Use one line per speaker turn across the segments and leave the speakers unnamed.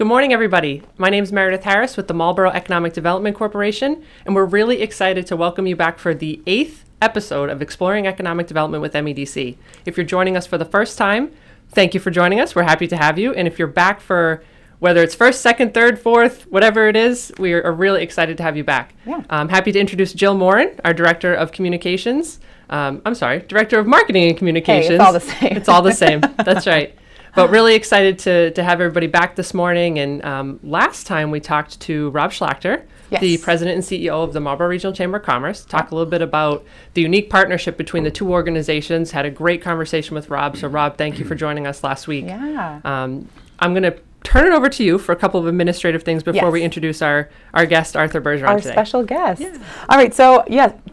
Good morning, everybody. My name is Meredith Harris with the Marlborough Economic Development Corporation, and we're really excited to welcome you back for the 8th episode of Exploring Economic Development with MEDC. If you're joining us for the first time, thank you for joining us. We're happy to have you. And if you're back for whether it's first, second, third, fourth, whatever it is, we are really excited to have you back.
Yeah.
I'm happy to introduce Jill Morin, our Director of Communications. Director of Marketing and Communications.
Hey, it's all the same.
It's all the same. That's right. But really excited to have everybody back this morning. And last time we talked to Rob Schlachter,
yes,
the President and CEO of the Marlborough Regional Chamber of Commerce, talk a little bit about the unique partnership between the two organizations. Had a great conversation with Rob. So Rob, thank you for joining us last week.
Yeah.
I'm going to turn it over to you for a couple of administrative things before we introduce our guest, Arthur Bergeron, today.
Our special guest.
Yeah.
All right. So,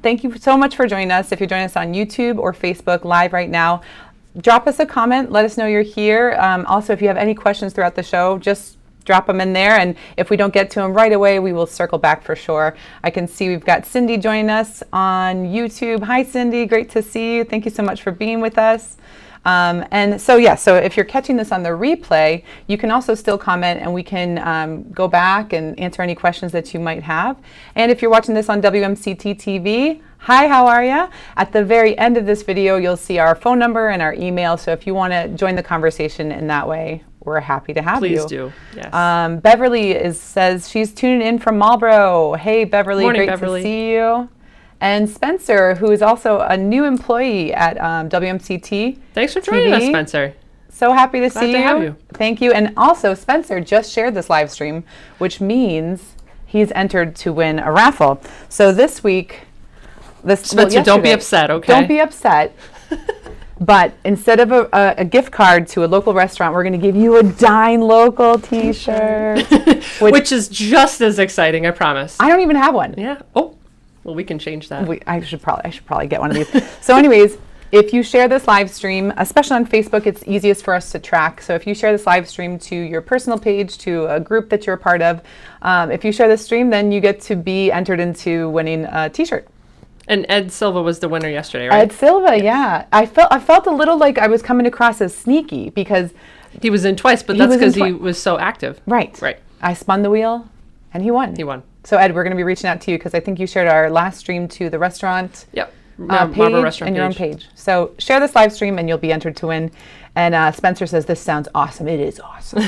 thank you so much for joining us. If you're joining us on YouTube or Facebook Live right now, drop us a comment. Let us know you're here. Also, if you have any questions throughout the show, just drop them in there. And if we don't get to them right away, we will circle back for sure. I can see we've got Cindy joining us on YouTube. Hi, Cindy. Great to see you. Thank you so much for being with us. So if you're catching this on the replay, you can also still comment and we can go back and answer any questions that you might have. And if you're watching this on WMCT TV, hi, how are you? At the very end of this video, you'll see our phone number and our email. So if you want to join the conversation in that way, we're happy to have you.
Please do. Yes.
Beverly says she's tuning in from Marlborough. Hey, Beverly.
Morning,
great
Beverly.
to see you. And Spencer, who is also a new employee at WMCT.
Thanks for joining us, Spencer.
So happy to
Glad
see
to
you.
have you.
Thank you. And also, Spencer just shared this live stream, which means he's entered to win a raffle. So this week,
Spencer, don't be upset, okay?
Don't be upset. But instead of a gift card to a local restaurant, we're going to give you a Dine Local t-shirt.
Which is just as exciting, I promise.
I don't even have one.
Yeah. Oh, well, we can change that.
I should probably get one of these. So anyways, if you share this live stream, especially on Facebook, it's easiest for us to track. So if you share this live stream to your personal page, to a group that you're a part of, if you share this stream, then you get to be entered into winning a t-shirt.
And Ed Silva was the winner yesterday, right?
Ed Silva, yeah. I felt a little like I was coming across as sneaky because
he was in twice, but that's because he was so active.
Right.
Right.
I spun the wheel, and he won.
He won.
So Ed, we're going to be reaching out to you because I think you shared our last stream to the restaurant.
Yep.
Page
Marlborough restaurant
and your own
page.
page. So share this live stream, and you'll be entered to win. And Spencer says this sounds awesome. It is awesome.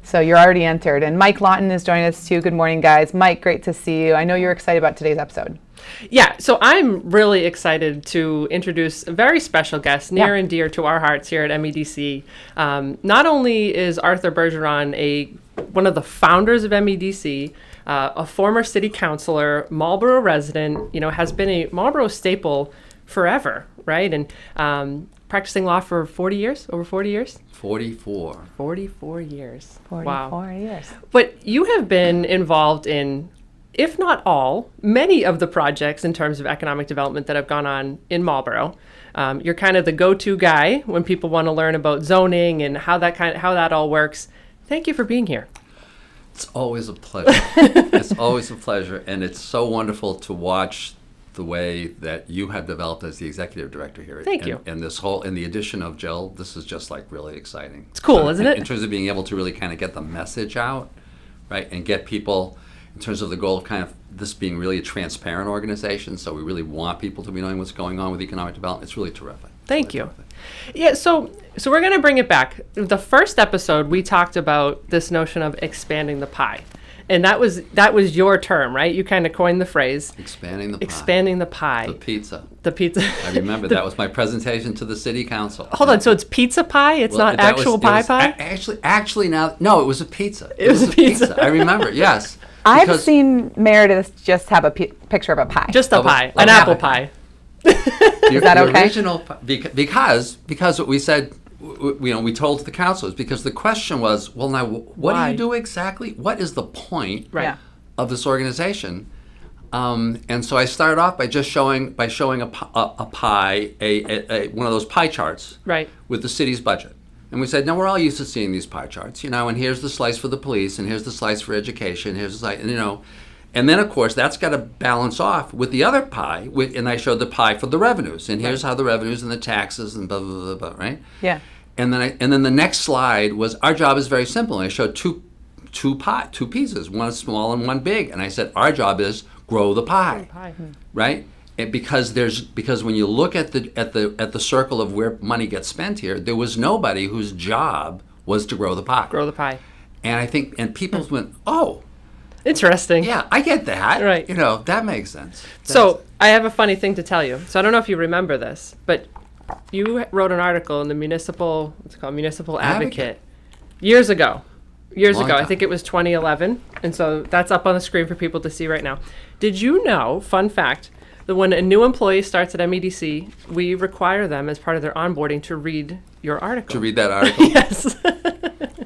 So you're already entered. And Mike Lawton is joining us too. Good morning, guys. Mike, great to see you. I know you're excited about today's episode.
Yeah, so I'm really excited to introduce a very special guest, near and dear to our hearts here at MEDC. Not only is Arthur Bergeron one of the founders of MEDC, a former city councilor, Marlborough resident, has been a Marlborough staple forever, right? And practicing law for 40 years, over 40 years?
44.
44 years.
44
Wow.
years.
But you have been involved in, if not all, many of the projects in terms of economic development that have gone on in Marlborough. You're kind of the go-to guy when people want to learn about zoning and how that all works. Thank you for being here.
It's always a pleasure. It's always a pleasure, and it's so wonderful to watch the way that you have developed as the executive director here.
Thank you.
And the addition of Jill, this is just like really exciting.
It's cool, isn't it?
In terms of being able to really kind of get the message out, right, and get people, in terms of the goal of kind of this being really a transparent organization, so we really want people to be knowing what's going on with economic development. It's really terrific.
Thank you. Yeah, so we're going to bring it back. The first episode, we talked about this notion of expanding the pie. And that was your term, right? You kind of coined the phrase.
Expanding the pie.
Expanding the pie.
The pizza.
The pizza.
I remember that was my presentation to the city council.
Hold on, so it's pizza pie? It's not actual pie?
Actually now, no, it was a pizza.
It was a pizza.
I remember, yes.
I've seen Meredith just have a picture of a pie.
Just a pie, an apple pie.
Is that okay?
The original, because what we said, we told the councilors, because the question was, well, now, what do you do exactly? What is the point of this organization? And so I started off by just showing a pie, one of those pie charts, with the city's budget. And we said, no, we're all used to seeing these pie charts, and here's the slice for the police, and here's the slice for education, here's the slice, and then, of course, that's got to balance off with the other pie, and I showed the pie for the revenues, and here's how the revenues and the taxes and blah, blah, blah, blah, right?
Yeah.
And then the next slide was, our job is very simple, and I showed two two pieces, one small and one big. And I said, our job is grow the pie, right? And because when you look at the circle of where money gets spent here, there was nobody whose job was to grow the pie.
Grow the pie.
And I think, and people went, oh,
interesting.
yeah, I get that.
Right.
That makes sense.
So I have a funny thing to tell you. So I don't know if you remember this, but you wrote an article in the Municipal Advocate years ago.
Long time.
I think it was 2011. And so that's up on the screen for people to see right now. Did you know, fun fact, that when a new employee starts at MEDC, we require them as part of their onboarding to read your article?
To read that article?
Yes.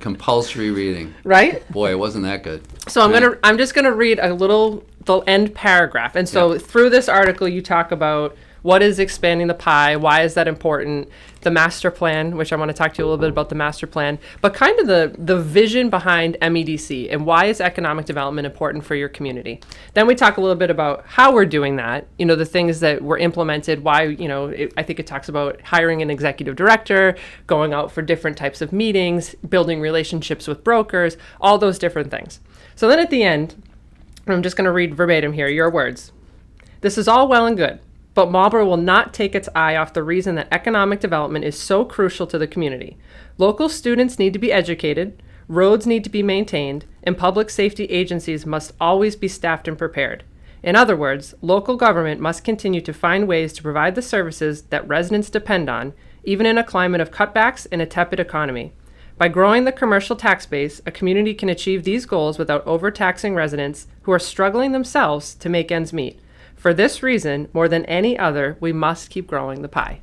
Compulsory reading.
Right?
Boy, it wasn't that good.
So I'm just gonna read the end paragraph. And so through this article, you talk about what is expanding the pie, why is that important, the master plan, which I want to talk to you a little bit about the master plan, but kind of the vision behind MEDC and why is economic development important for your community. Then we talk a little bit about how we're doing that, the things that were implemented, why, I think it talks about hiring an executive director, going out for different types of meetings, building relationships with brokers, all those different things. So then at the end, I'm just going to read verbatim here, your words. This is all well and good, but Marlborough will not take its eye off the reason that economic development is so crucial to the community. Local students need to be educated, roads need to be maintained, and public safety agencies must always be staffed and prepared. In other words, local government must continue to find ways to provide the services that residents depend on, even in a climate of cutbacks and a tepid economy. By growing the commercial tax base, a community can achieve these goals without overtaxing residents who are struggling themselves to make ends meet. For this reason, more than any other, we must keep growing the pie.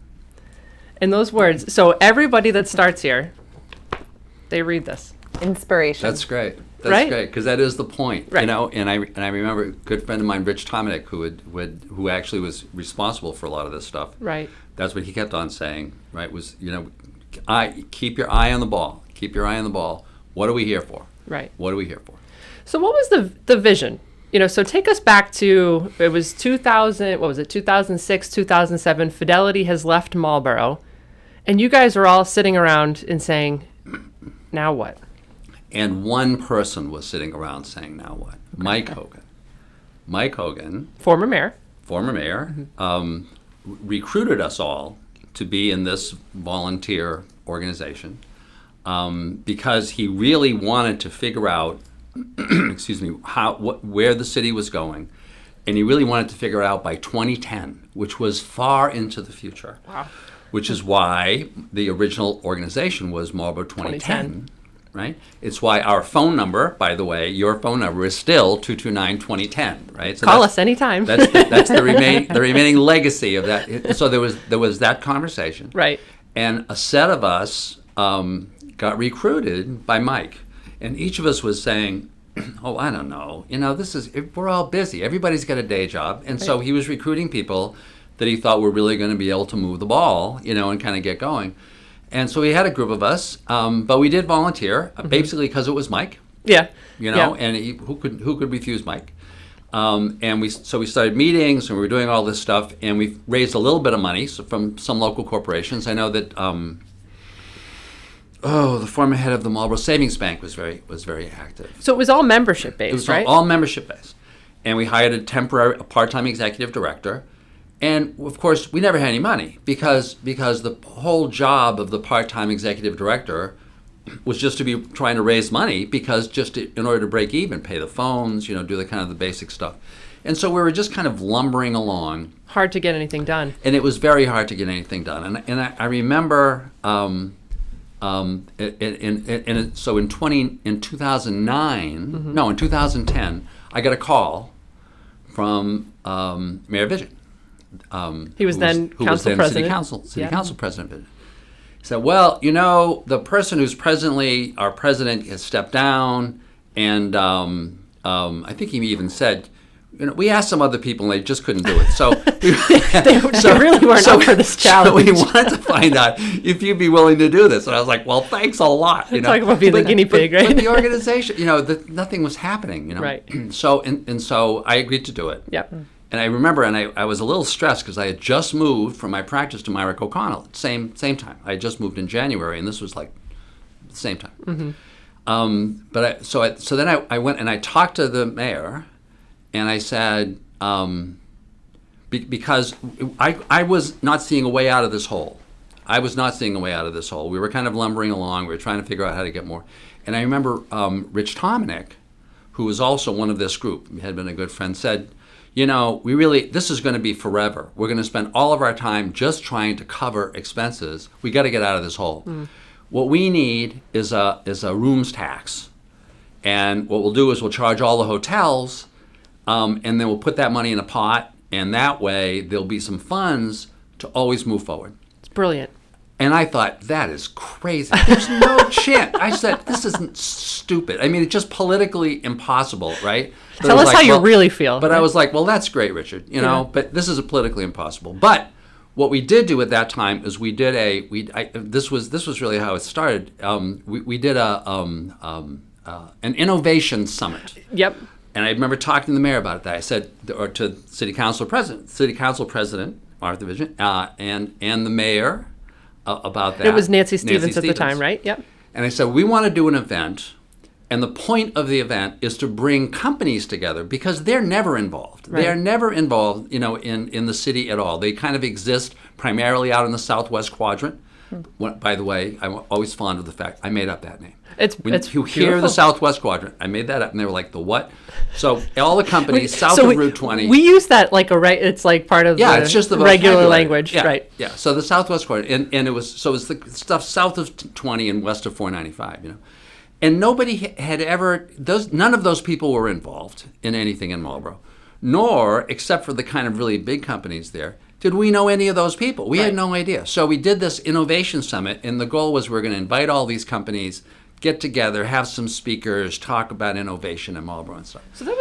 In those words, so everybody that starts here, they read this.
Inspiration.
That's great. That's
Right?
great, because that is the point,
Right.
And I remember a good friend of mine, Rich Tomanek, who actually was responsible for a lot of this stuff.
Right.
That's what he kept on saying. Right? Was keep your eye on the ball. Keep your eye on the ball. What are we here for?
Right.
What are we here for?
So what was the vision? So take us back to, it was 2000, 2006, 2007, Fidelity has left Marlborough, and you guys are all sitting around and saying, now what?
And one person was sitting around saying, now what? Mike Hogan. Mike Hogan,
Former mayor.
Recruited us all to be in this volunteer organization because he really wanted to figure out where the city was going, and he really wanted to figure it out by 2010, which was far into the future.
Wow.
Which is why the original organization was Marlborough 2010, right? It's why our phone number, by the way, your phone number is still 229-2010, right? So
Call us anytime.
That's the remaining legacy of that. So there was that conversation,
Right.
and a set of us got recruited by Mike. And each of us was saying, oh, I don't know, we're all busy. Everybody's got a day job. And so he was recruiting people that he thought were really going to be able to move the ball, and kind of get going. And so he had a group of us, but we did volunteer, basically because it was Mike.
Yeah.
And who could refuse Mike? And we started meetings, and we were doing all this stuff, and we raised a little bit of money from some local corporations. I know that the former head of the Marlborough Savings Bank was very active.
So it was all membership based,
It was
right?
all membership based, and we hired a part-time executive director, and of course we never had any money because the whole job of the part-time executive director was just to be trying to raise money in order to break even, pay the phones, do the kind of the basic stuff, and so we were just kind of lumbering along.
Hard to get anything done.
And it was very hard to get anything done, and I remember. So in 2009, in 2010, I got a call from Mayor Vigeant.
He was then council president.
City council president. He said, well, the person who's presently our president has stepped down, and I think he even said, we asked some other people and they just couldn't do it. So
they really weren't up for this challenge.
So we wanted to find out if you'd be willing to do this. And I was like, well, thanks a lot.
Talk about being the guinea pig, right?
But the organization, nothing was happening.
Right.
So so I agreed to do it.
Yep.
And I remember, and I was a little stressed because I had just moved from my practice to Myrick O'Connell at the same time. I had just moved in January, and this was like the same time. So then I went and I talked to the mayor, and I said, because I was not seeing a way out of this hole. We were kind of lumbering along. We were trying to figure out how to get more. And I remember Rich Tomanek, who was also one of this group, had been a good friend, said, this is going to be forever. We're going to spend all of our time just trying to cover expenses. We got to get out of this hole. What we need is a rooms tax. And what we'll do is we'll charge all the hotels, and then we'll put that money in a pot, and that way there'll be some funds to always move forward.
It's brilliant.
And I thought, that is crazy. There's no chance. I said, this isn't stupid. I mean, it's just politically impossible, right? But
Tell us how you really feel.
But I was like, well, that's great, Richard, but this is politically impossible. But what we did do at that time is we did this was really how it started. We did an innovation summit.
Yep.
And I remember talking to the mayor about that. I said, or to City Council President Arthur Bergeron, and the mayor about that.
It was Nancy Stevens at the time, right? Yep.
And I said, we want to do an event, and the point of the event is to bring companies together because they're never involved.
Right.
They are never involved, in the city at all. They kind of exist primarily out in the Southwest Quadrant. By the way, I'm always fond of the fact I made up that name.
It's
you hear the Southwest Quadrant, I made that up, and they were like, the what? So all the companies south of Route 20.
We use that like it's like part of
it's just the
regular language, right?
Yeah. So the Southwest Quadrant, and it was the stuff south of 20 and west of 495, And nobody had ever none of those people were involved in anything in Marlborough, nor, except for the kind of really big companies there, did we know any of those people. We had no idea. So we did this innovation summit, and the goal was we're going to invite all these companies, get together, have some speakers, talk about innovation in Marlborough and stuff.
So that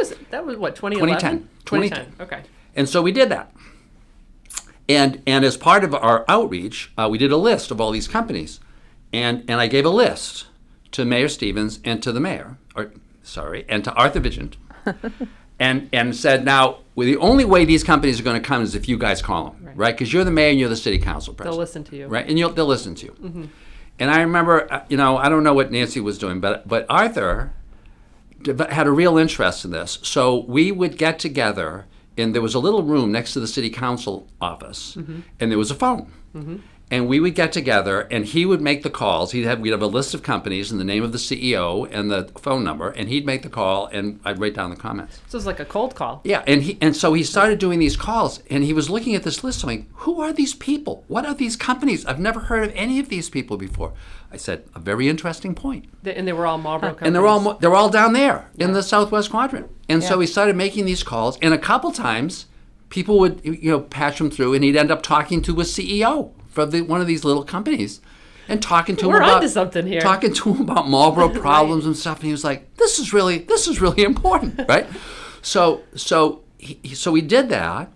was what, 2011?
2010.
Okay.
And so we did that. And as part of our outreach, we did a list of all these companies. And I gave a list to Mayor Stevens and to the mayor, and to Arthur Vigeant, and said, now, the only way these companies are going to come is if you guys call them, right? Because you're the mayor and you're the city council president.
They'll listen to you.
Right, and they'll listen to you. Mm-hmm. And I remember, I don't know what Nancy was doing, but Arthur had a real interest in this. So we would get together, and there was a little room next to the city council office, and there was a phone. Mm-hmm. And we would get together, and he would make the calls. We'd have a list of companies and the name of the CEO and the phone number, and he'd make the call, and I'd write down the comments.
So it was like a cold call.
Yeah, and so he started doing these calls, and he was looking at this list, going, who are these people? What are these companies? I've never heard of any of these people before. I said, a very interesting point.
And they were all Marlborough companies.
And they're all down there in the Southwest Quadrant. And so he started making these calls, and a couple times people would patch him through, and he'd end up talking to a CEO from one of these little companies, and talking to him
onto something here.
Talking to him about Marlborough problems and stuff, and he was like, "This is really important, right?" So we did that,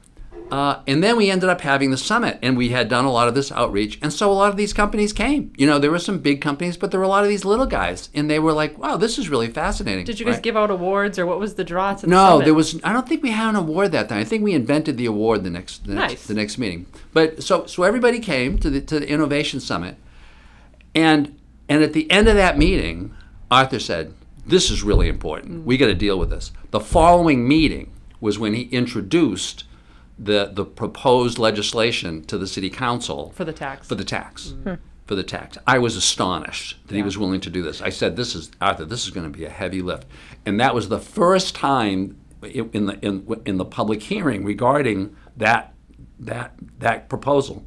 and then we ended up having the summit, and we had done a lot of this outreach, and so a lot of these companies came. There were some big companies, but there were a lot of these little guys, and they were like, "Wow, this is really fascinating."
Did you guys give out awards, or what was the draw to the
No,
summit?
there was. I don't think we had an award that time. I think we invented the award the next meeting. But so everybody came to the innovation summit, and at the end of that meeting, Arthur said, "This is really important. We got to deal with this." The following meeting was when he introduced the proposed legislation to the city council
for the tax.
For the tax. I was astonished that he was willing to do this. I said, Arthur, this is going to be a heavy lift. And that was the first time in the public hearing regarding that proposal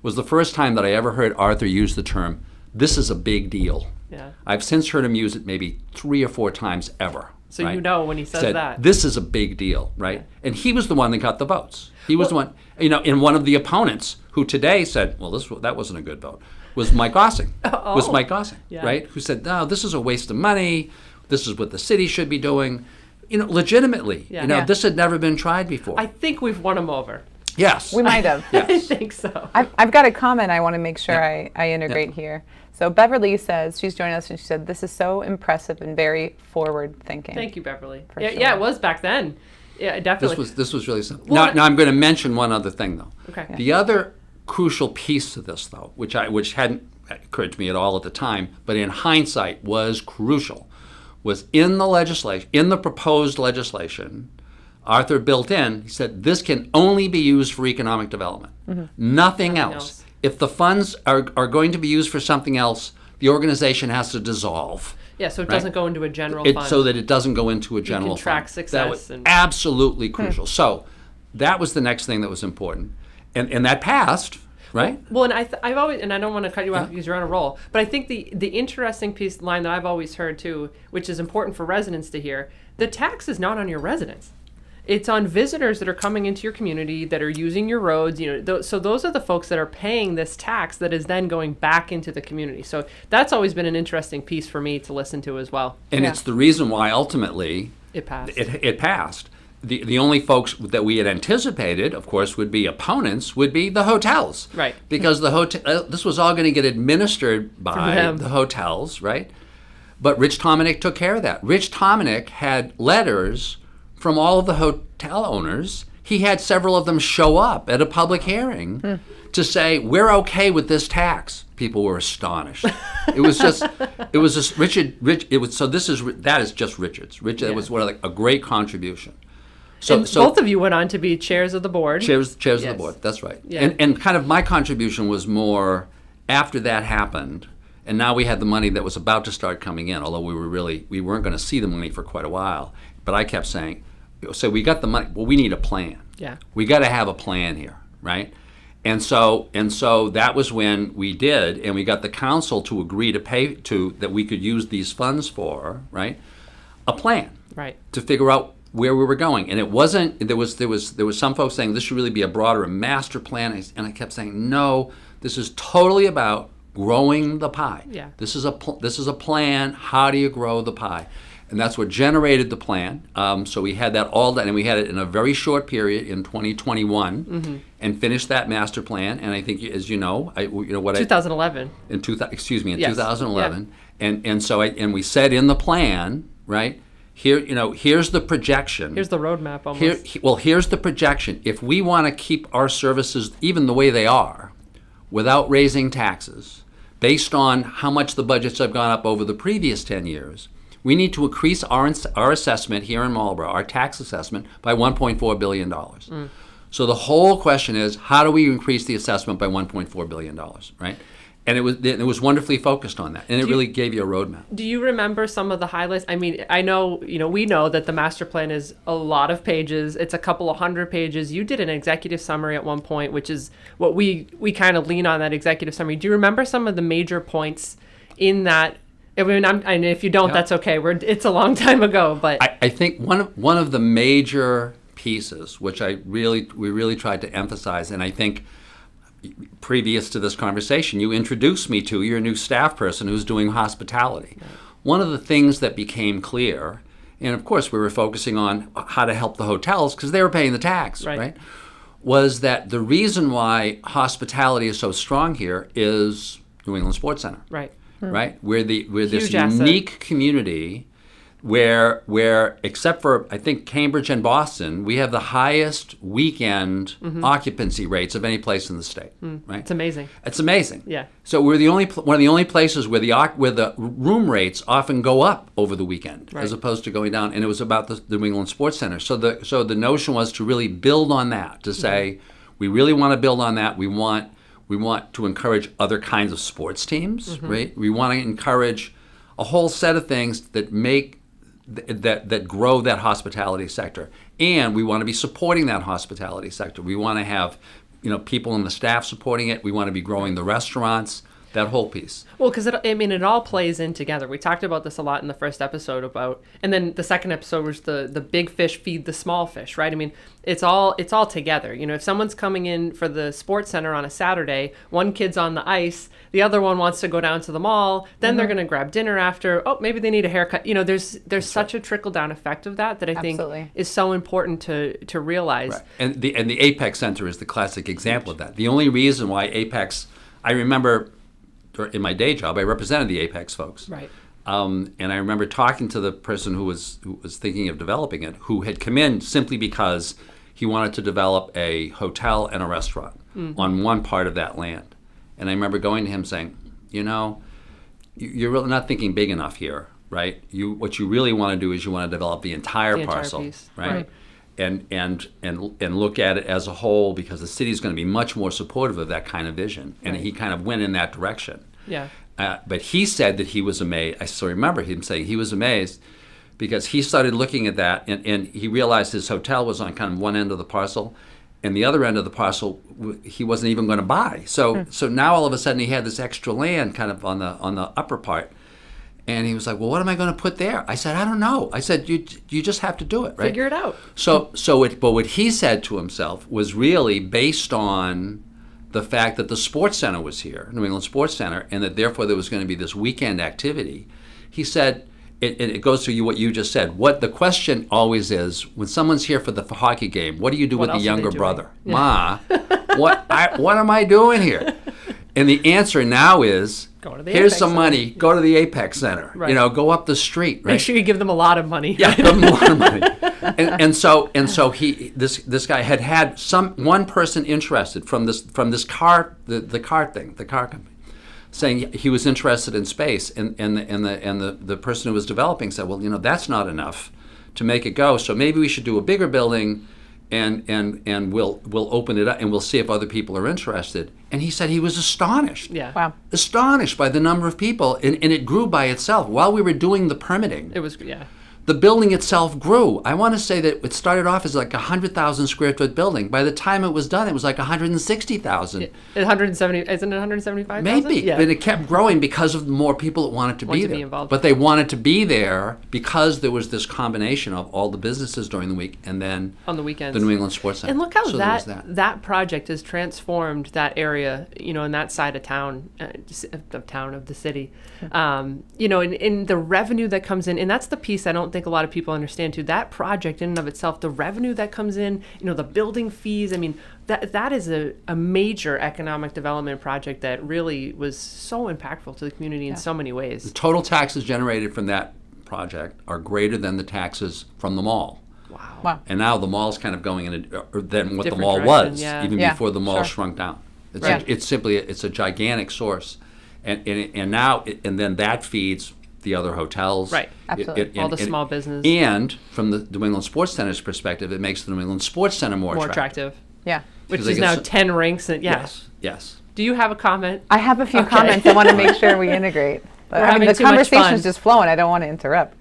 was the first time that I ever heard Arthur use the term, this is a big deal.
Yeah.
I've since heard him use it maybe 3 or 4 times ever.
So
right?
when he says that.
This is a big deal, right? Yeah. And he was the one that got the votes. He was the one, and one of the opponents who today said, well, that wasn't a good vote, was Mike Gossing. Right? Who said, no, this is a waste of money. This is what the city should be doing. Legitimately.
Yeah.
This had never been tried before.
I think we've won him over.
Yes.
We might have.
Yes.
I think so.
I've got a comment I want to make sure I integrate here. So Beverly says, she's joining us, and she said, this is so impressive and very forward thinking.
Thank you, Beverly.
Sure.
Yeah, it was back then. Yeah, definitely.
This was really something. Now I'm going to mention one other thing, though.
Okay.
The other crucial piece to this, though, which hadn't occurred to me at all at the time, but in hindsight was crucial, was in the proposed legislation, Arthur built in, he said, this can only be used for economic development. Nothing else. If the funds are going to be used for something else, the organization has to dissolve.
Yeah, so it doesn't go into a general fund.
So that it doesn't go into a general fund.
You can track success.
That was absolutely crucial. So that was the next thing that was important. And that passed, right?
Well, and I've always, and I don't want to cut you off because you're on a roll, but I think the interesting line that I've always heard too, which is important for residents to hear, the tax is not on your residents. It's on visitors that are coming into your community, that are using your roads. So those are the folks that are paying this tax that is then going back into the community. So that's always been an interesting piece for me to listen to as well.
And it's the reason why ultimately
it passed.
It passed. The only folks that we had anticipated, of course, would be opponents, would be the hotels.
Right.
Because this was all going to get administered by the hotels, right? But Rich Tomanek took care of that. Rich Tomanek had letters from all of the hotel owners. He had several of them show up at a public hearing to say, we're okay with this tax. People were astonished. That is just Richard's. That was a great contribution. So
both of you went on to be chairs of the board.
Chairs of the board, that's right.
Yeah.
And kind of my contribution was more after that happened, and now we had the money that was about to start coming in, although we weren't going to see the money for quite a while. But I kept saying, so we got the money, well, we need a plan.
Yeah.
We got to have a plan here, right? And so that was when we did, and we got the council to agree to pay that we could use these funds for, right? A plan.
Right.
To figure out where we were going. And it wasn't, there was some folks saying this should really be a broader master plan, and I kept saying, no, this is totally about growing the pie.
Yeah.
This is a plan. How do you grow the pie? And that's what generated the plan. So we had that all done, and we had it in a very short period in 2021, and finished that master plan. And I think, as you know,
2011.
In 2011,
yeah.
And we said in the plan, right? Here, here's the projection.
Here's the roadmap almost.
Here's the projection. If we want to keep our services even the way they are, without raising taxes, based on how much the budgets have gone up over the previous 10 years, we need to increase our assessment here in Marlborough, our tax assessment, by $1.4 billion. So the whole question is, how do we increase the assessment by $1.4 billion, right? And it was wonderfully focused on that, and it really gave you a roadmap.
Do you remember some of the highlights? I mean, I know, we know that the master plan is a lot of pages. It's a couple of hundred pages. You did an executive summary at one point, which is what we kind of lean on, that executive summary. Do you remember some of the major points in that? I mean, and if you don't, that's okay. It's a long time ago, but
I think one of the major pieces, which we really tried to emphasize, and I think previous to this conversation, you introduced me to your new staff person who's doing hospitality. Right. One of the things that became clear, and of course we were focusing on how to help the hotels because they were paying the tax, right? Was that the reason why hospitality is so strong here is New England Sports Center.
Right.
Right? We're this unique community where except for, I think, Cambridge and Boston, we have the highest weekend occupancy rates of any place in the state. Right?
It's amazing.
It's amazing.
Yeah.
So we're one of the only places where the room rates often go up over the weekend, as opposed to going down. And it was about the New England Sports Center. So the notion was to really build on that, to say we really want to build on that. We want to encourage other kinds of sports teams, right? We want to encourage a whole set of things that that grow that hospitality sector, and we want to be supporting that hospitality sector. We want to have, people in the staff supporting it. We want to be growing the restaurants. That whole piece. Well,
because it all plays in together. We talked about this a lot in the first episode and then the second episode was the big fish feed the small fish, right? I mean, it's all together. If someone's coming in for the sports center on a Saturday, one kid's on the ice, the other one wants to go down to the mall, then they're going to grab dinner after. Oh, maybe they need a haircut. There's such a trickle down effect of that I think is so important to realize.
Right. And the Apex Center is the classic example of that. The only reason why Apex, I remember. In my day job, I represented the Apex folks.
Right.
And I remember talking to the person who was thinking of developing it, who had come in simply because he wanted to develop a hotel and a restaurant on one part of that land. And I remember going to him saying, you're really not thinking big enough here, right? What you really want to do is you want to develop the entire parcel,
piece.
right? And look at it as a whole, because the city's going to be much more supportive of that kind of vision. And he kind of went in that direction.
Yeah.
But he said that he was amazed. I still remember him saying he was amazed because he started looking at that and he realized his hotel was on kind of one end of the parcel, and the other end of the parcel he wasn't even going to buy. So now all of a sudden he had this extra land kind of on the upper part. And he was like, well, what am I going to put there? I said, I don't know. I said, you just have to do it, right?
Figure it out.
But what he said to himself was really based on the fact that the sports center was here, New England Sports Center, and that therefore there was going to be this weekend activity. He said, it goes to what you just said. What the question always is, when someone's here for the hockey game, what do you do with the younger brother? Yeah. Ma, what am I doing here? And the answer now is, here's some money, go to the Apex Center. Right. Go up the street. Right?
Make sure you give them a lot of money.
Yeah, give them a lot of money. And so this guy had one person interested from this car, the car company, saying he was interested in space, and the person who was developing said, well, that's not enough to make it go. So maybe we should do a bigger building. And we'll open it up and we'll see if other people are interested. And he said he was astonished.
Yeah.
Wow.
Astonished by the number of people. And it grew by itself. While we were doing the permitting,
It was, yeah.
the building itself grew. I want to say that it started off as like a 100,000 square foot building. By the time it was done, it was like 160,000.
170, isn't it 175,000?
Maybe,
Yeah.
but it kept growing because of more people that wanted to be there.
Involved.
But they wanted to be there because there was this combination of all the businesses during the week and then
on the weekends,
the New England Sports Center.
And look how
So
that project has transformed that area, in that side of town, of the city. In the revenue that comes in, and that's the piece I don't think a lot of people understand too. That project in and of itself, the revenue that comes in, the building fees. I mean, that is a major economic development project that really was so impactful to the community in so many ways.
The total taxes generated from that project are greater than the taxes from the mall.
Wow.
And now the mall's kind of going in than what
Different
the mall
direction,
was,
yeah.
even
Yeah,
before the mall
sure.
shrunk down. It's
Right.
it's a gigantic source, and now then that feeds the other hotels.
Right.
Absolutely.
All the small business.
And from the New England Sports Center's perspective, it makes the New England Sports Center more attractive.
Yeah.
Which
Because
is
they
now
get
10 ranks. And
Yes.
Do you have a comment?
I have a few
Okay.
comments. I want to make sure we integrate. But
We're having
the
too much
conversation
fun.
is just flowing. I don't want to interrupt.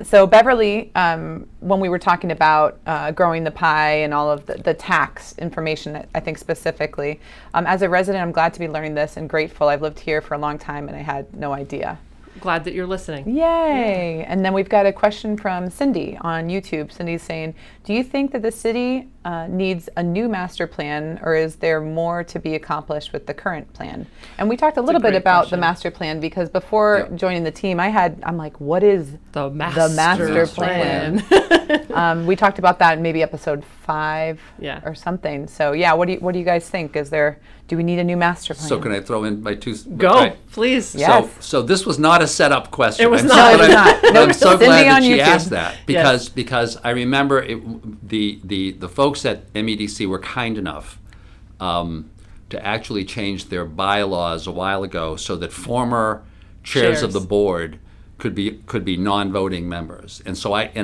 So Beverly, when we were talking about growing the pie and all of the tax information, I think specifically, as a resident, I'm glad to be learning this and grateful. I've lived here for a long time and I had no idea.
Glad that you're listening.
Yay! Yeah. And then we've got a question from Cindy on YouTube. Cindy's saying, do you think that the city needs a new master plan, or is there more to be accomplished with the current plan? And we talked a little bit about the master plan, because before joining the team, I'm like, what is
the master plan?
We talked about that in maybe episode 5 or something. So what do you guys think? Do we need a new master plan?
So can I throw in my two?
Go, please.
Yes.
So this was not a setup question.
It was
I'm
not.
So
No, it was not.
But I'm so
Cindy
glad
on
that she
YouTube.
asked that because I remember the folks at MEDC were kind enough to actually change their bylaws a while ago so that former chairs of the board could be non-voting members, and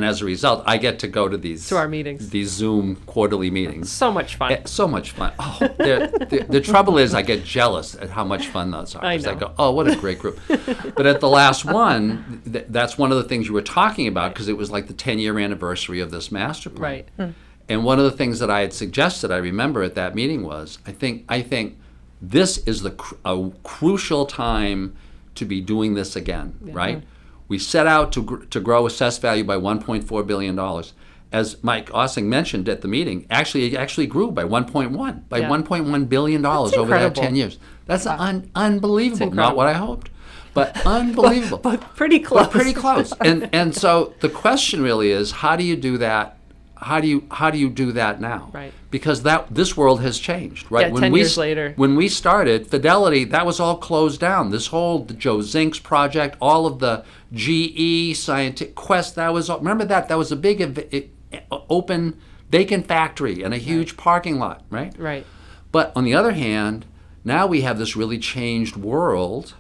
as a result, I get to go to
our meetings,
these Zoom quarterly meetings.
So much fun.
So much fun. Oh, the trouble is, I get jealous at how much fun those are.
I
Because
know.
I go, oh, what a great group. But at the last one, that's one of the things you were talking about, because it was like the 10-year anniversary of this master plan.
Right.
And one of the things that I had suggested, I remember at that meeting, was I think this is a crucial time to be doing this again, right? We set out to grow assessed value by $1.4 billion. As Mike Ossing mentioned at the meeting, it actually grew by $1.1 billion over that 10 years. That's unbelievable. Not what I hoped, but unbelievable.
but pretty close.
Pretty close. And so the question really is, how do you do that? How do you do that now?
Right.
Because this world has changed, right?
Yeah, 10 years later.
When we started, Fidelity, that was all closed down. This whole Joe Zink's project, all of the GE, Scientific Quest, that was all, remember that? That was a big open vacant factory and a huge parking lot, right?
Right.
But on the other hand, now we have this really changed world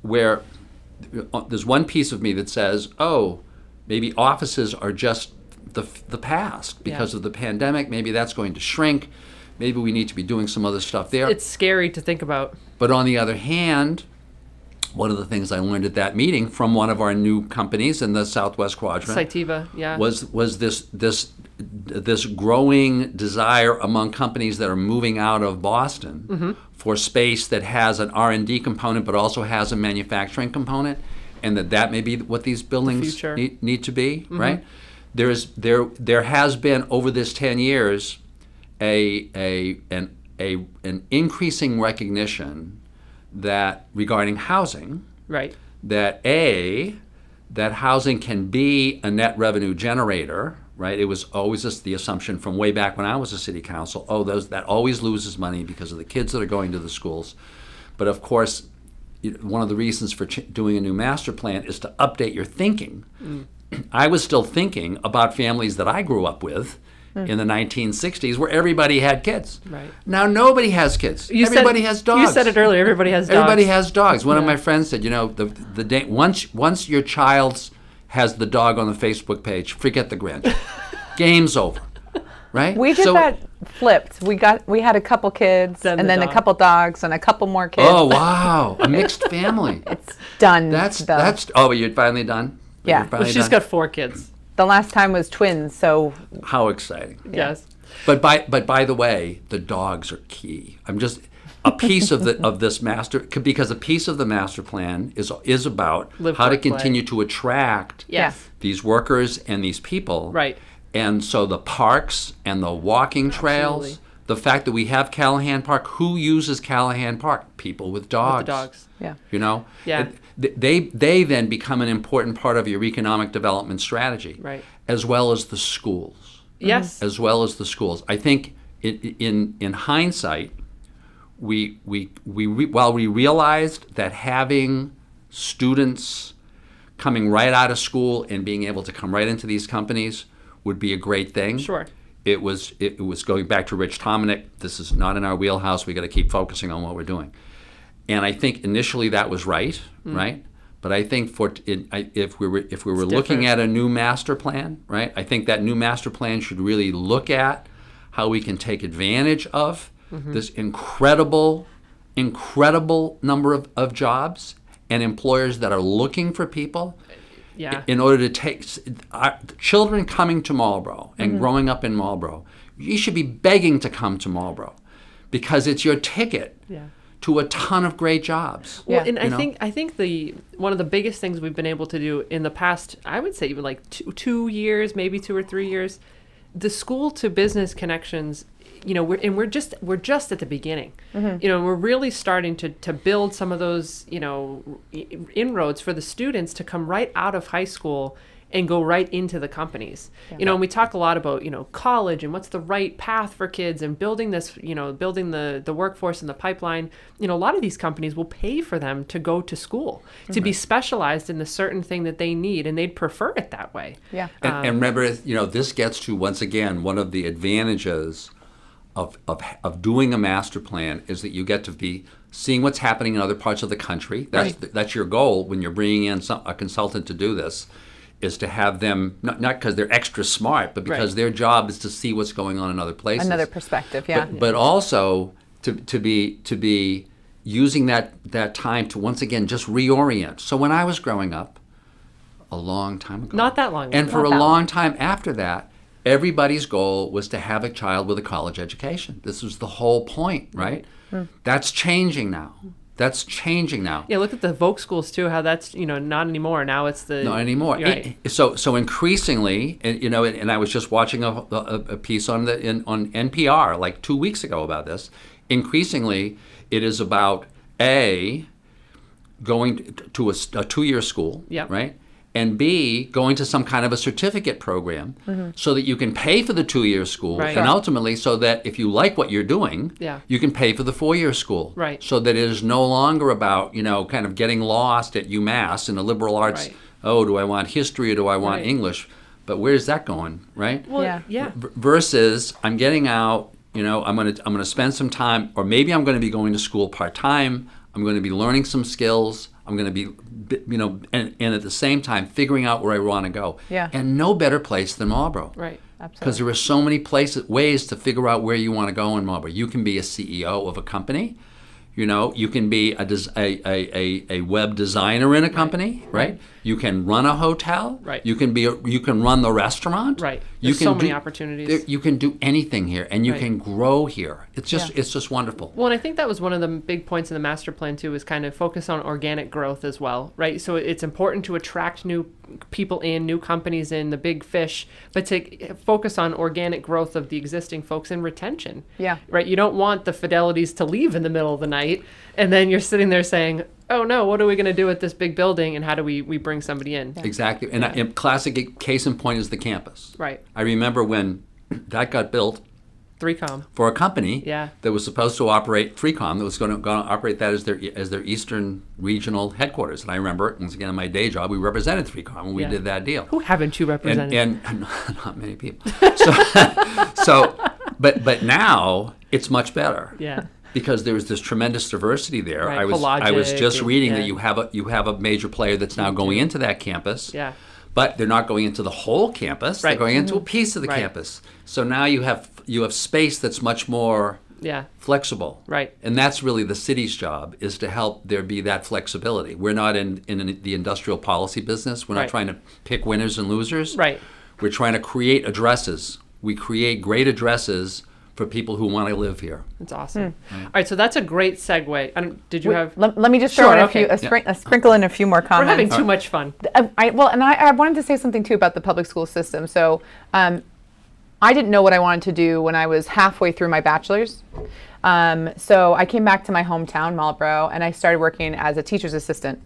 where there's one piece of me that says, oh, maybe offices are just the past because of the pandemic. Maybe that's going to shrink. Maybe we need to be doing some other stuff there.
It's scary to think about.
But on the other hand, one of the things I learned at that meeting from one of our new companies in the Southwest Quadrant
Cytiva,
was this growing desire among companies that are moving out of Boston for space that has an R&D component but also has a manufacturing component, and that may be what these buildings need to be, right? There has been over this 10 years an increasing recognition that regarding housing,
right,
that housing can be a net revenue generator, right? It was always just the assumption from way back when I was a city council, that always loses money because of the kids that are going to the schools. But of course, one of the reasons for doing a new master plan is to update your thinking. I was still thinking about families that I grew up with in the 1960s where everybody had kids.
Right.
Now nobody has kids. Everybody has dogs.
You said it earlier, everybody has dogs.
Everybody has dogs. One of my friends said, the day once your child has the dog on the Facebook page, forget the grandchild. Game's over. Right?
We did that flipped. We had a couple kids and then a couple dogs and a couple more kids.
Oh wow. A mixed family.
It's done.
That's but you're finally done?
Yeah.
Well, she's got 4 kids.
The last time was twins, so
how exciting.
Yes.
But by the way, the dogs are key. I'm just a piece of this master, because a piece of the master plan is about how to continue to attract these workers and these people.
Right.
And so the parks and the walking trails, the fact that we have Callahan Park, who uses Callahan Park? People with dogs.
With the dogs.
Yeah.
Yeah. They then become an important part of your economic development strategy.
Right.
As well as the schools.
Yes.
As well as the schools. I think in hindsight, while we realized that having students coming right out of school and being able to come right into these companies would be a great thing.
Sure.
It was going back to Rich Tomanek. This is not in our wheelhouse. We got to keep focusing on what we're doing. And I think initially that was right, right? But I think if we were looking at a new master plan, right? I think that new master plan should really look at how we can take advantage of this incredible number of jobs and employers that are looking for people.
Yeah.
In order to take children coming to Marlborough and growing up in Marlborough, you should be begging to come to Marlborough because it's your ticket to a ton of great jobs.
Well, and I think one of the biggest things we've been able to do in the past, I would say even like two years, maybe 2 or 3 years, the school to business connections. We're just at the beginning. We're really starting to build some of those, inroads for the students to come right out of high school and go right into the companies. And we talk a lot about, college and what's the right path for kids and building this, building the workforce and the pipeline. A lot of these companies will pay for them to go to school, to be specialized in the certain thing that they need, and they'd prefer it that way.
Yeah.
And remember, this gets to, once again, one of the advantages of doing a master plan is that you get to be seeing what's happening in other parts of the country. That's your goal when you're bringing in a consultant to do this, is to have them, not because they're extra smart, but because their job is to see what's going on in other places.
Another perspective, yeah.
But also to be using that time to once again just reorient. So when I was growing up, a long time ago.
Not that long ago.
And for a long time after that, everybody's goal was to have a child with a college education. This was the whole point, right? That's changing now. Yeah,
look at the Voc schools too. How that's not anymore. Now it's
not anymore.
Right.
So increasingly, and I was just watching a piece on NPR like 2 weeks ago about this. Increasingly, it is about going to a 2-year school, right? And B, going to some kind of a certificate program so that you can pay for the 2-year school and ultimately so that if you like what you're doing, you can pay for the 4-year school.
Right.
So that it is no longer about, kind of getting lost at UMass in the liberal arts. Oh, do I want history or do I want English? but where's that going, right?
Well, yeah.
Versus I'm getting out, I'm gonna spend some time, or maybe I'm going to be going to school part-time. I'm going to be learning some skills. I'm going to be, and at the same time figuring out where I want to go.
Yeah.
And no better place than Marlborough.
Right.
Because there are so many ways to figure out where you want to go in Marlborough. You can be a CEO of a company. You can be a web designer in a company, right? You can run a hotel.
Right.
You can run the restaurant.
Right.
You
There's
can
so many opportunities.
You can do anything here, and you
Right.
can grow here. It's just wonderful.
Well, and I think that was one of the big points in the master plan too, is kind of focus on organic growth as well, right? So it's important to attract new people in, new companies in, the big fish, but to focus on organic growth of the existing folks and retention.
Yeah.
Right. You don't want the Fidelities to leave in the middle of the night, and then you're sitting there saying, "Oh no, what are we going to do with this big building, and how do we bring somebody in?"
Yeah.
Exactly. And a classic case in point is the campus.
Right.
I remember when that got built
3Com.
for a company
Yeah.
that was supposed to operate 3Com, that was going to operate that as their Eastern regional headquarters. And I remember, once again, in my day job, we represented 3Com when we
Yeah.
did that deal.
Who haven't you represented?
And not many people. But now it's much better.
Yeah.
Because there was this tremendous diversity there.
Right,
I was
Pelagic
just reading
and-
that you have a major player that's now going into that campus.
Yeah.
But they're not going into the whole campus.
Right.
They're going into a piece of the
Right.
campus. So now you have space that's much more
Yeah.
flexible.
Right.
And that's really the city's job, is to help there be that flexibility. We're not in the industrial policy business. We're not
Right.
trying to pick winners and losers.
Right.
We're trying to create addresses. We create great addresses for people who want to live here.
That's awesome. All right, so that's a great segue. Did you have?
Let me just
Sure,
throw in
okay.
a sprinkle in a few more
We're
comments.
having too much fun.
I wanted to say something too about the public school system. So I didn't know what I wanted to do when I was halfway through my bachelor's. So I came back to my hometown, Marlborough, and I started working as a teacher's assistant.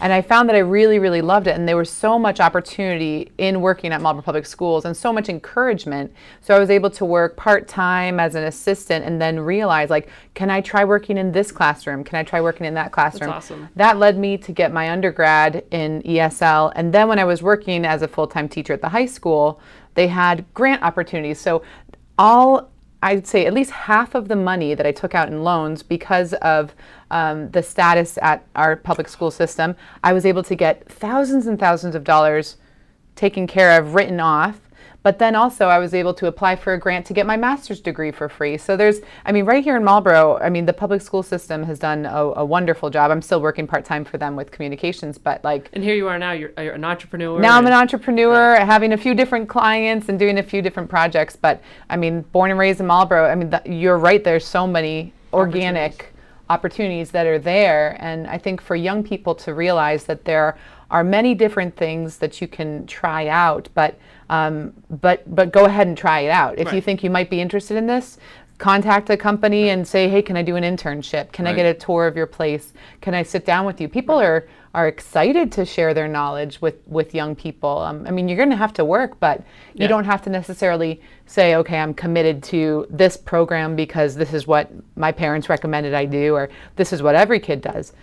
And I found that I really, really loved it. And there was so much opportunity in working at Marlborough Public Schools and so much encouragement. So I was able to work part-time as an assistant and then realize, like, can I try working in this classroom? Can I try working in that classroom?
That's awesome. That
led me to get my undergrad in ESL. And then when I was working as a full-time teacher at the high school, they had grant opportunities. So I'd say at least half of the money that I took out in loans, because of the status at our public school system, I was able to get thousands and thousands of dollars taken care of, written off. But then also I was able to apply for a grant to get my master's degree for free. So right here in Marlborough, the public school system has done a wonderful job. I'm still working part-time for them with communications, but
And here you are now, you're an entrepreneur.
Now I'm an entrepreneur, having a few different clients and doing a few different projects. But born and raised in Marlborough, you're right, there's so many organic opportunities that are there. And I think for young people to realize that there are many different things that you can try out, but go ahead and try it out. If you think you might be interested in this, contact a company and say, hey, can I do an internship? Can I get a tour of your place? Can I sit down with you? People are excited to share their knowledge with young people. You're going to have to work, but you don't have to necessarily say, okay, I'm committed to this program because this is what my parents recommended I do, or this is what every kid does.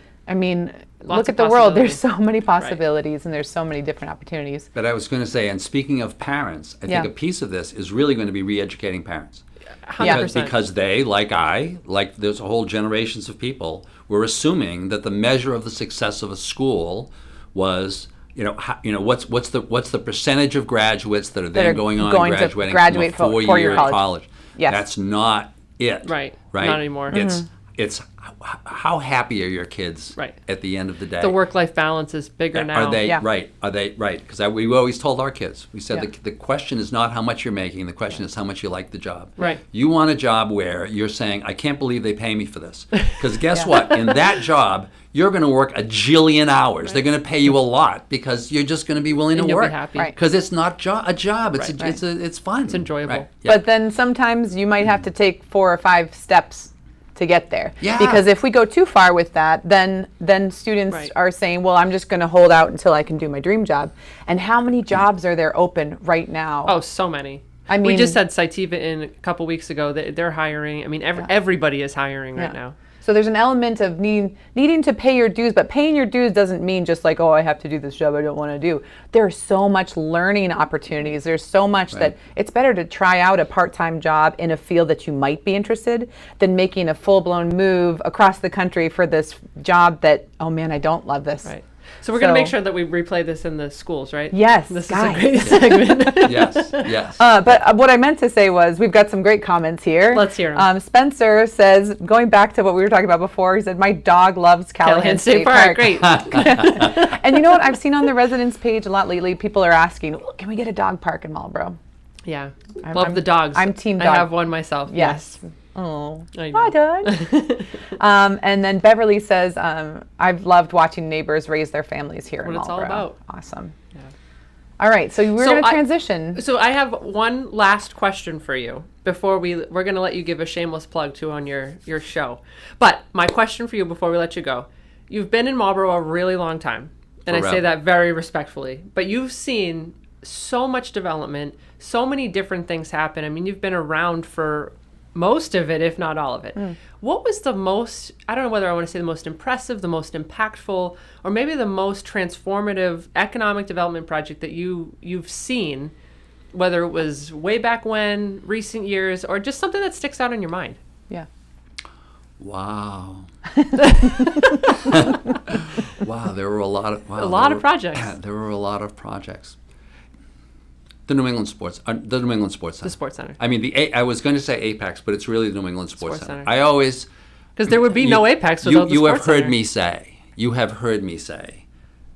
Look at the world. There's so many possibilities, and there's so many different opportunities.
But I was going to say, and speaking of parents, I think a piece of this is really going to be re-educating parents.
100%.
Because they, like there's a whole generations of people, were assuming that the measure of the success of a school was, what's the percentage of graduates that are then going on and graduating from a four-year college.
Yes.
That's not it.
Right. Not anymore.
It's how happy are your kids at the end of the day?
The work-life balance is bigger now.
Are they right? Are they right? Because we always told our kids, we said the question is not how much you're making, the question is how much you like the job.
Right.
You want a job where you're saying, I can't believe they pay me for this. Because guess what? In that job, you're going to work a jillion hours. Right. They're going to pay you a lot because you're just going to be willing to work.
Be happy.
Because it's not a job. It's fun.
It's enjoyable.
Right. Yeah.
But then sometimes you might have to take 4 or 5 steps to get there.
Yeah.
Because if we go too far with that, then students are saying, well, I'm just going to hold out until I can do my dream job. And how many jobs are there open right now?
Oh, so many. We just had Cytiva in a couple weeks ago. They're hiring. Everybody is hiring right now.
So there's an element of needing to pay your dues, but paying your dues doesn't mean just like, oh, I have to do this job I don't want to do. There's so much learning opportunities. There's so much that it's better to try out a part-time job in a field that you might be interested than making a full-blown move across the country for this job that, oh man, I don't love this.
Right. So we're going to make sure that we replay this in the schools, right?
Yes.
This is a great segment.
Yes.
But what I meant to say was we've got some great comments here.
Let's hear them.
Spencer says, going back to what we were talking about before, he said, my dog loves Callahan State Park.
Great.
And you know what? I've seen on the residence page a lot lately, people are asking, oh, can we get a dog park in Marlborough?
Yeah. Love the dogs.
I'm team dog.
I have one myself.
Yes. Oh,
I know.
hi, Doug. And then Beverly says, I've loved watching neighbors raise their families here in Marlborough.
What it's all about.
Awesome. Yeah. All right, so we're going to transition.
So I have one last question for you before we're going to let you give a shameless plug too on your show. But my question for you before we let you go, you've been in Marlborough a really long time, and I say that very respectfully, but you've seen so much development, so many different things happen. I mean, you've been around for most of it, if not all of it. What was the most, I don't know whether I want to say the most impressive, the most impactful, or maybe the most transformative economic development project that you've seen, whether it was way back when, recent years, or just something that sticks out in your mind?
Yeah.
Wow. Wow, there were a lot of
projects.
There were a lot of projects. The New England Sports Center.
The Sports Center.
I mean, I was going to say Apex, but it's really the New England Sports Center. I always...
Because there would be no Apex without the Sports Center.
You have heard me say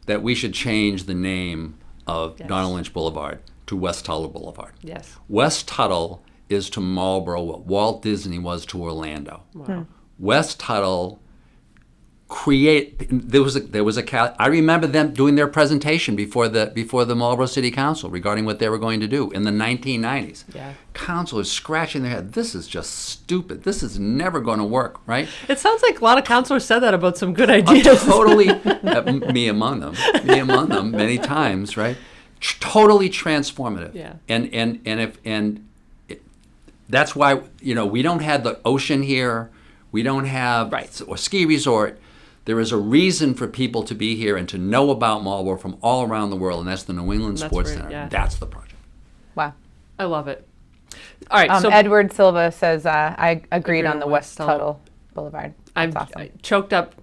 that we should change the name of Donald Lynch Boulevard to Wes Tuttle Boulevard.
Yes.
Wes Tuttle is to Marlborough what Walt Disney was to Orlando.
Wow.
Wes Tuttle there was a I remember them doing their presentation before the Marlborough City Council regarding what they were going to do in the 1990s.
Yeah.
Councilors scratching their head. This is just stupid. This is never going to work, right?
It sounds like a lot of councilors said that about some good ideas.
Totally, me among them, many times, right? Totally transformative.
Yeah.
That's why we don't have the ocean here. We don't have a ski resort. There is a reason for people to be here and to know about Marlborough from all around the world, and that's the New England Sports Center. Yeah. That's the project.
Wow.
I love it. All right. So
Edward Silva says, I agreed on the Wes Tuttle Boulevard. That's awesome.
I choked up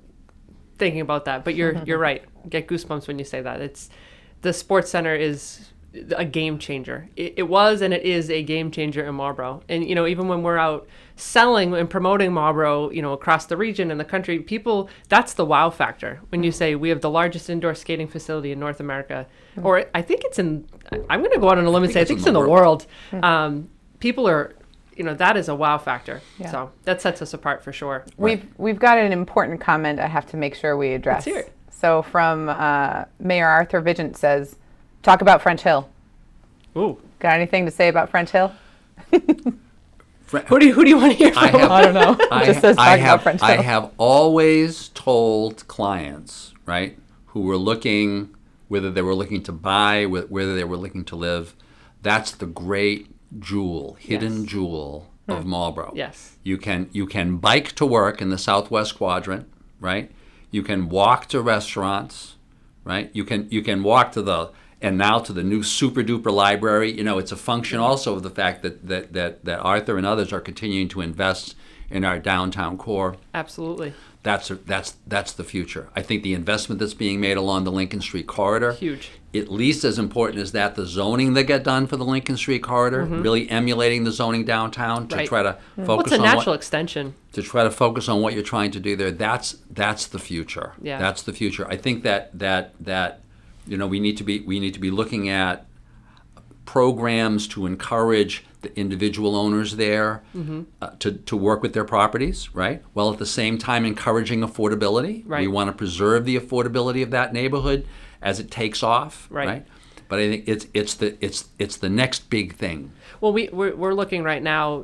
thinking about that, but you're right. Get goosebumps when you say that. The Sports Center is a game changer. It was and it is a game changer in Marlborough. And even when we're out selling and promoting Marlborough, across the region and the country, people, that's the wow factor. When you say we have the largest indoor skating facility in North America, or I think it's I'm going to go out on a limb and say I think it's in the world. People are, that is a wow factor. Yeah. So that sets us apart for sure.
We've got an important comment I have to make sure we address.
Let's hear it.
So from Mayor Arthur Vigeant says, talk about French Hill.
Ooh.
Got anything to say about French Hill?
Who do you want to hear from?
I don't know. It just says talk about French Hill.
I have always told clients, right, who were looking, whether they were looking to buy, whether they were looking to live, that's the great hidden jewel of Marlborough.
Yes.
You can bike to work in the Southwest Quadrant, right? You can walk to restaurants, right? You can walk to the new super duper library. It's a function also of the fact that Arthur and others are continuing to invest in our downtown core.
Absolutely.
That's the future. I think the investment that's being made along the Lincoln Street corridor,
huge.
At least as important as that, the zoning that got done for the Lincoln Street corridor, really emulating the zoning downtown to try to focus on
natural extension.
To try to focus on what you're trying to do there. That's the future.
Yeah.
That's the future. I think that we need to be looking at programs to encourage the individual owners there to work with their properties, right? While at the same time encouraging affordability.
Right.
We want to preserve the affordability of that neighborhood as it takes off, right? But I think it's the next big thing.
Well, we're looking right now,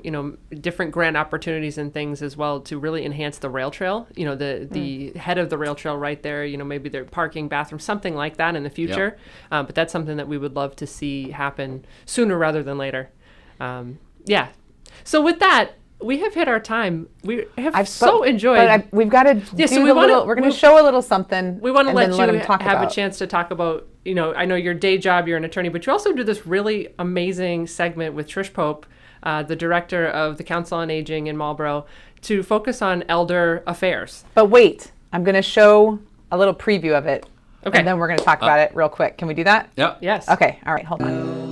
different grant opportunities and things as well to really enhance the rail trail. The head of the rail trail right there. Maybe their parking, bathroom, something like that in the future. But that's something that we would love to see happen sooner rather than later. So with that, we have hit our time. We have so enjoyed.
But we've got to
so
we're going to show a little something.
We want to let you
have
a chance to talk about, I know your day job, you're an attorney, but you also do this really amazing segment with Trish Pope, the director of the Council on Aging in Marlborough, to focus on elder affairs.
But wait, I'm going to show a little preview of it.
Okay.
And then we're going to talk about it real quick. Can we do that?
Yep.
Yes.
Okay. All right. Hold on.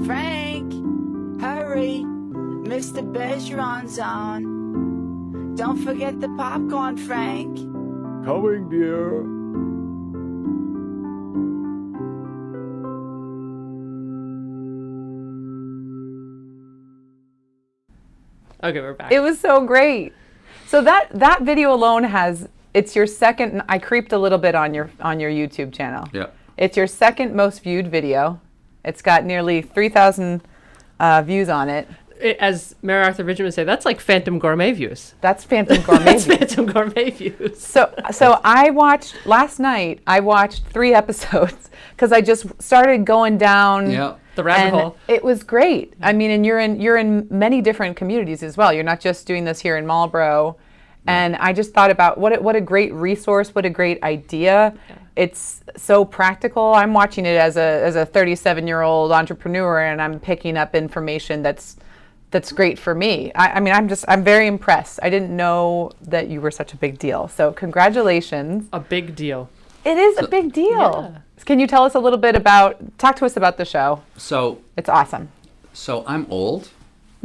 Frank, hurry, Mr. Bergeron's on. Don't forget the popcorn, Frank.
Coming, dear.
Okay, we're back.
It was so great. So that video alone it's your second. I creeped a little bit on your YouTube channel.
Yeah.
It's your second most viewed video. It's got nearly 3,000 views on it.
As Mayor Arthur Bergeron would say, that's like Phantom Gourmet views.
That's Phantom Gourmet
That's
views.
Phantom Gourmet views.
So last night I watched 3 episodes because I just started going down
the rabbit hole.
It was great. I mean, and you're in many different communities as well. You're not just doing this here in Marlborough. And I just thought about what a great resource, what a great idea. Yeah. It's so practical. I'm watching it as a 37-year-old entrepreneur, and I'm picking up information that's great for me. I mean, I'm very impressed. I didn't know that you were such a big deal. So congratulations.
A big deal.
It is a big deal. Yeah. Can you tell us a little bit talk to us about the show?
So
it's awesome.
So I'm old.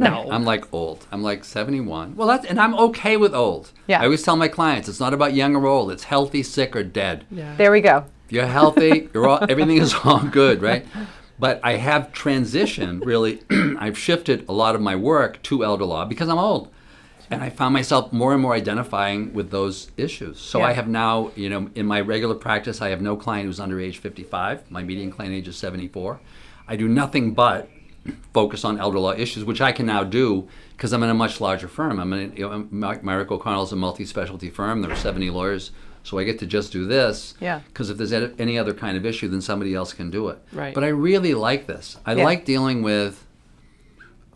No.
I'm like old. I'm like 71. Well, and I'm okay with old.
Yeah.
I always tell my clients, it's not about young or old. It's healthy, sick, or dead.
Yeah. There we go.
If you're healthy, everything is all good, right? But I have transitioned, really. I've shifted a lot of my work to elder law because I'm old. And I found myself more and more identifying with those issues. So I have now, in my regular practice, I have no client who's under age 55. My median client age is 74. I do nothing but focus on elder law issues, which I can now do because I'm in a much larger firm. Myrick O'Connell is a multi-specialty firm. There are 70 lawyers, so I get to just do this.
Yeah.
Because if there's any other kind of issue, then somebody else can do it.
Right.
But I really like this. I like dealing with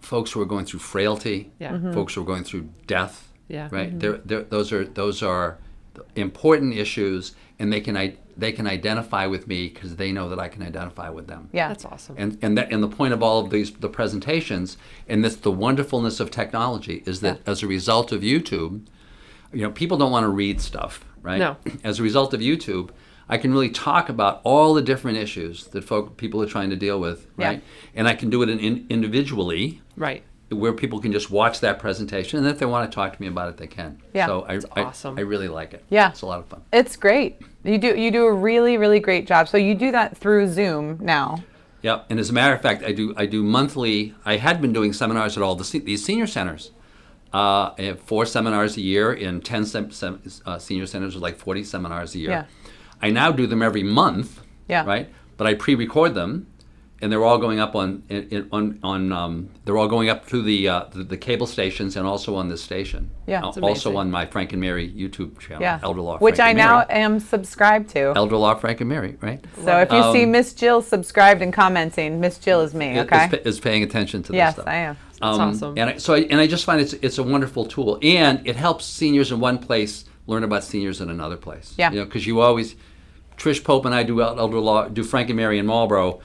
folks who are going through frailty, folks who are going through death.
Yeah.
Right. Those are important issues, and they can identify with me because they know that I can identify with them.
Yeah,
that's awesome.
And the point of all of the presentations, and the wonderfulness of technology is that as a result of YouTube, people don't want to read stuff, right?
No.
As a result of YouTube, I can really talk about all the different issues that people are trying to deal with, right? Yeah. And I can do it individually,
right?
Where people can just watch that presentation, and if they want to talk to me about it, they can.
Yeah.
So
awesome.
I really like it.
Yeah.
It's a lot of fun.
It's great. You do a really, really great job. So you do that through Zoom now.
Yeah, and as a matter of fact, I do monthly. I had been doing seminars at all these senior centers. I have 4 seminars a year in 10 senior centers with like 40 seminars a year.
Yeah.
I now do them every month.
Yeah.
Right. But I pre-record them, and they're all going up they're all going up through the cable stations and also on this station.
Yeah.
Also on my Frank and Mary YouTube channel.
Yeah.
Elder Law.
Which
Frank
I
and
now
Mary.
am subscribed to.
Elder Law Frank and Mary, right?
So if you see Miss Jill subscribed and commenting, Miss Jill is me. Okay.
Is paying attention to this
yes,
stuff.
I am.
That's awesome.
And I just find it's a wonderful tool, and it helps seniors in one place learn about seniors in another place.
Yeah.
Because Trish Pope and I do elder law, do Frank and Mary in Marlborough.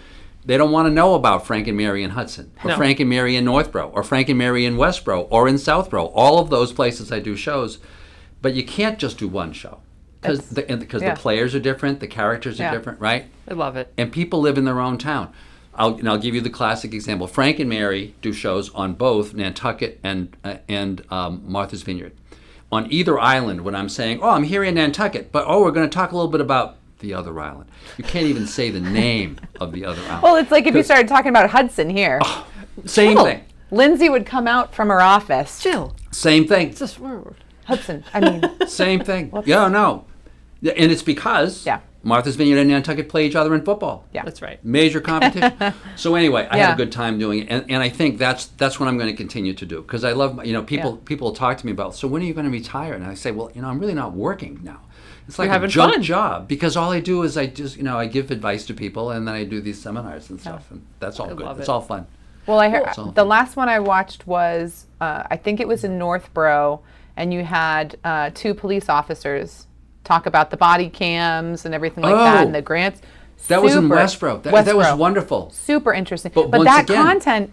They don't want to know about Frank and Mary in Hudson, or Frank and Mary in Northborough, or Frank and Mary in Westborough, or in Southborough. All of those places I do shows, but you can't just do one show because the players are different, the characters are different, right?
I love it.
And people live in their own town. I'll give you the classic example. Frank and Mary do shows on both Nantucket and Martha's Vineyard. On either island, when I'm saying, I'm here in Nantucket, but we're going to talk a little bit about the other island. You can't even say the name of the other island.
Well, it's like if you started talking about Hudson here.
Same thing.
Lindsay would come out from her office.
Jill.
Same thing.
It's just word.
Hudson. I mean.
Same thing. Yeah, no. And it's because Martha's Vineyard and Nantucket play each other in football.
Yeah.
That's right.
Major competition. So anyway, I had
Yeah.
a good time doing it, and I think that's what I'm going to continue to do, because I love, people talk to me about, so when are you going to retire? And I say, well, I'm really not working now. It's like
You're
a
having
junk
fun.
job, because all I do is I just I give advice to people, and then I do these seminars and stuff, and that's all good.
love
It's
it.
all fun.
Well, I heard
So-
the last one I watched was I think it was in Northborough, and you had 2 police officers talk about the body cams and everything like that,
Oh.
and the grants.
That was in
Super-
Westboro. That was
Westboro.
wonderful.
Super interesting.
But
But
once
that
again-
content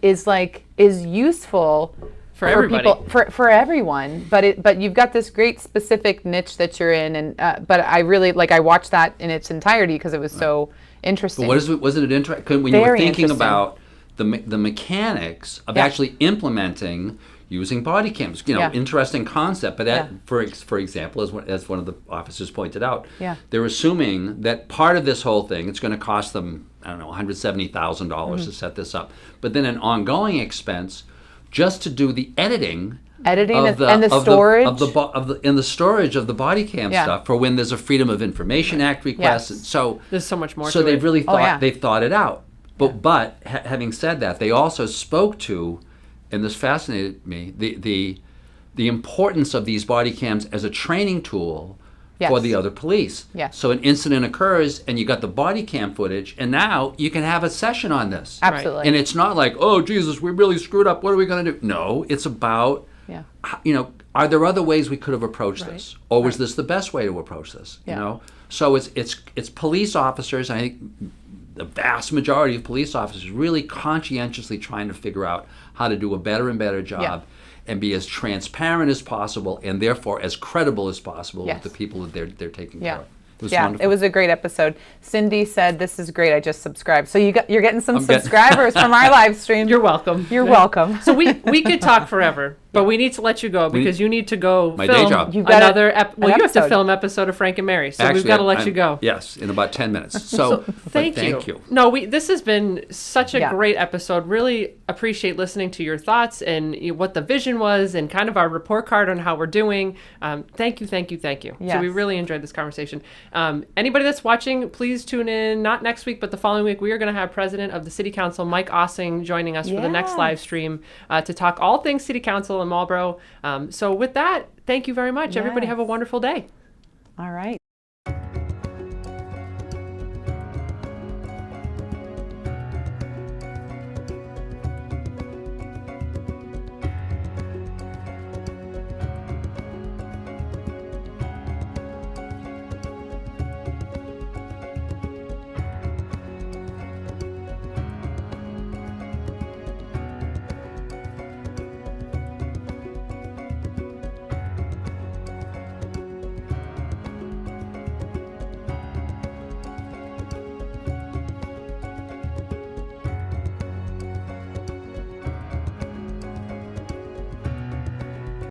is useful
For everybody.
people, for everyone. But you've got this great specific niche that you're in, and but I really I watched that in its entirety because it was so interesting.
But wasn't it interesting when you were
Very
thinking
interesting.
about the mechanics of
Yeah.
actually implementing using body cams?
Yeah.
Interesting concept. But
Yeah.
for example, as one of the officers pointed out,
Yeah.
they're assuming that part of this whole thing, it's going to cost them, I don't know, $170,000
Mm-hmm.
to set this up, but then an ongoing expense just to do the editing.
Editing
of
and the storage.
in the storage of the body cam
Yeah.
stuff for when there's a Freedom of Information Act request.
Yes.
And so
There's so much more
so
to
they've
it.
really thought
yeah.
they've thought it out. But having said that, they also spoke to, and this fascinated me, the importance of these body cams as a training tool for
Yes.
the other police.
Yes.
So an incident occurs, and you got the body cam footage, and now you can have a session on this.
Absolutely.
And it's not like, oh Jesus, we really screwed up. What are we going to do? No, it's about,
Yeah.
are there other ways we could have approached this, or was this the best way to approach this?
Yeah.
So it's police officers. I think the vast majority of police officers really conscientiously trying to figure out how to do a better and better job, and be as transparent as possible, and therefore as credible as possible
Yes.
with the people that they're taking
Yeah.
care of. It was
Yeah,
wonderful.
it was a great episode. Cindy said, "This is great. I just subscribed." So you're getting some
I'm getting-
subscribers from our live stream.
You're welcome.
You're welcome.
So we could talk forever, but we need to let you go because you need to go
My day
film
job.
You've got
another.
an
You have to
episode.
film episode of Frank and Mary, so
Actually,
we've got to let
I'm-
you go.
Yes, in about 10 minutes. So, but
Thank you. No, this has been such a
Yeah.
great episode. Really appreciate listening to your thoughts and what the vision was and kind of our report card on how we're doing. Thank you. So
Yes.
we really enjoyed this conversation. Anybody that's watching, please tune in, not next week, but the following week. We are going to have President of the City Council, Mike Ossing, joining us for the next
Yes.
live stream to talk all things City Council in Marlborough. So with that, thank you very much. Everybody
Yes.
have a wonderful day.
All right.